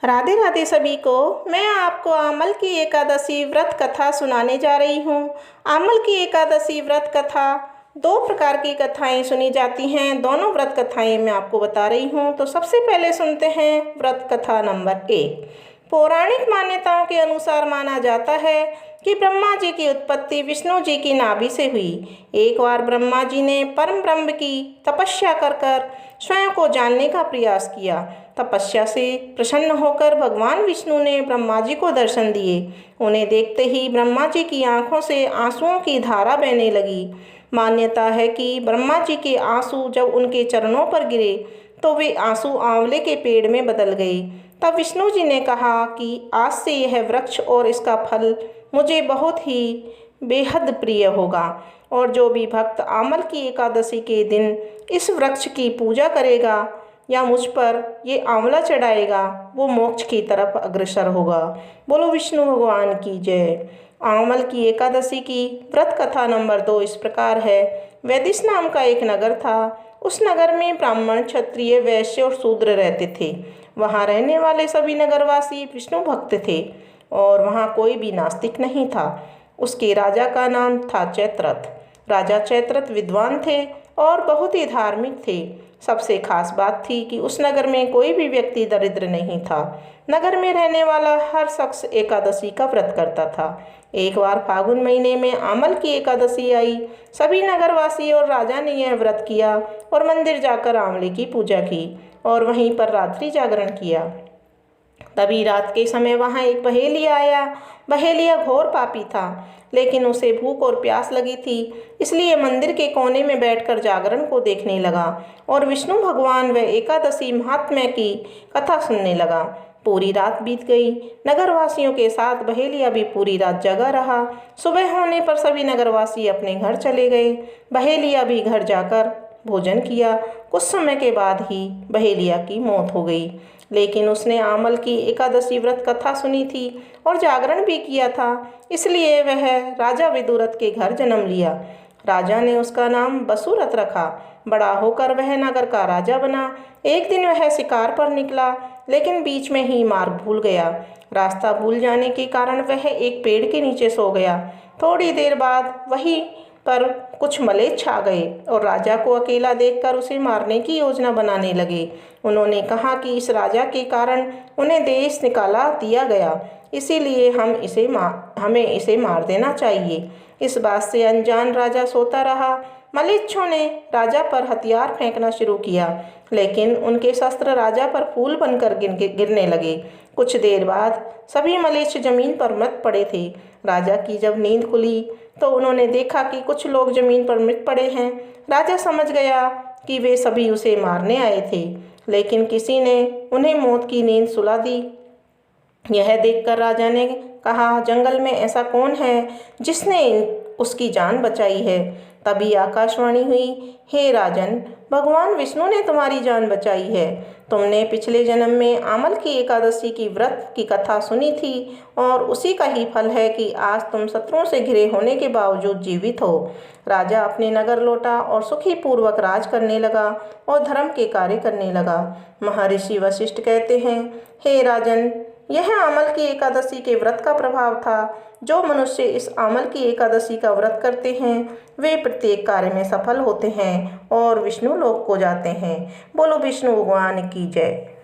राधे राधे सभी को। मैं आपको आमल की एकादशी व्रत कथा सुनाने जा रही हूँ। आमल की एकादशी व्रत कथा दो प्रकार की कथाएं सुनी जाती हैं। दोनों व्रत कथाएं मैं आपको बता रही हूँ। तो सबसे पहले सुनते हैं व्रत कथा नंबर 1। पौराणिक मान्यताओं के अनुसार माना जाता है कि ब्रह्मा जी की उत्पत्ति विष्णु जी की नाभि से हुई। एक बार ब्रह्मा जी ने परम ब्रह्म की तपस्या कर कर स्वयं को जानने का प्रयास किया। तपस्या से प्रसन्न होकर भगवान विष्णु ने ब्रह्मा जी को दर्शन दिए। उन्हें देखते ही ब्रह्मा जी की आंखों से आंसुओं की धारा बहने लगी। मान्यता है कि ब्रह्मा जी के आंसू जब उनके चरणों पर गिरे तो वे आंसू आंवले के पेड़ में बदल गए। तब विष्णु जी ने कहा कि आज से यह वृक्ष और इसका फल मुझे बहुत ही बेहद प्रिय होगा, और जो भी भक्त आमल की एकादशी के दिन इस वृक्ष की पूजा करेगा या मुझ पर ये आंवला चढ़ाएगा वो मोक्ष की तरफ अग्रसर होगा। बोलो विष्णु भगवान की जय। आमल की एकादशी की व्रत कथा नंबर 2 इस प्रकार है। वैदिश नाम का एक नगर था। उस नगर में ब्राह्मण, क्षत्रिय, वैश्य और शूद्र रहते थे। वहाँ रहने वाले सभी नगरवासी विष्णु भक्त थे और वहाँ कोई भी नास्तिक नहीं था। उसके राजा का नाम था चैत्रथ। राजा चैत्रथ विद्वान थे और बहुत ही धार्मिक थे। सबसे खास बात थी कि उस नगर में कोई भी व्यक्ति दरिद्र नहीं था। नगर में रहने वाला हर शख्स एकादशी का व्रत करता था। एक बार फागुन महीने में आमल की एकादशी आई। सभी नगरवासी और राजा ने यह व्रत किया और मंदिर जाकर आंवले की पूजा की और वहीं पर रात्रि जागरण किया। तभी रात के समय वहाँ एक बहेलिया आया। बहेलिया घोर पापी था, लेकिन उसे भूख और प्यास लगी थी, इसलिए मंदिर के कोने में बैठकर जागरण को देखने लगा और विष्णु भगवान व एकादशी महात्म्य की कथा सुनने लगा। पूरी रात बीत गई। नगरवासियों के साथ बहेलिया भी पूरी रात जगा रहा। सुबह होने पर सभी नगरवासी अपने घर चले गए। बहेलिया भी घर जाकर भोजन किया। कुछ समय के बाद ही बहेलिया की मौत हो गई, लेकिन उसने आमल की एकादशी व्रत कथा सुनी थी और जागरण भी किया था, इसलिए वह राजा विदुरथ के घर जन्म लिया। राजा ने उसका नाम बसुरथ रखा। बड़ा होकर वह नगर का राजा बना। एक दिन वह शिकार पर निकला, लेकिन बीच में ही मार्ग भूल गया। रास्ता भूल जाने के कारण वह एक पेड़ के नीचे सो गया। थोड़ी देर बाद वहीं पर कुछ मलेच्छ छा गए और राजा को अकेला देखकर उसे मारने की योजना बनाने लगे। उन्होंने कहा कि इस राजा के कारण उन्हें देश निकाला दिया गया, इसीलिए हमें इसे मार देना चाहिए। इस बात से अनजान राजा सोता रहा। मलेच्छों ने राजा पर हथियार फेंकना शुरू किया, लेकिन उनके शस्त्र राजा पर फूल बनकर गिरने लगे। कुछ देर बाद सभी मलेच्छ जमीन पर मृत पड़े थे। राजा की जब नींद खुली तो उन्होंने देखा कि कुछ लोग जमीन पर मृत पड़े हैं। राजा समझ गया कि वे सभी उसे मारने आए थे, लेकिन किसी ने उन्हें मौत की नींद सुला दी। यह देखकर राजा ने कहा, जंगल में ऐसा कौन है जिसने उसकी जान बचाई है। तभी आकाशवाणी हुई, हे राजन, भगवान विष्णु ने तुम्हारी जान बचाई है। तुमने पिछले जन्म में आमल की एकादशी की व्रत की कथा सुनी थी और उसी का ही फल है कि आज तुम शत्रुओं से घिरे होने के बावजूद जीवित हो। राजा अपने नगर लौटा और सुखी पूर्वक राज करने लगा और धर्म के कार्य करने लगा। महर्षि वशिष्ठ कहते हैं, हे राजन, यह आमल की एकादशी के व्रत का प्रभाव था। जो मनुष्य इस आमल की एकादशी का व्रत करते हैं वे प्रत्येक कार्य में सफल होते हैं और विष्णु लोक को जाते हैं। बोलो विष्णु भगवान की जय।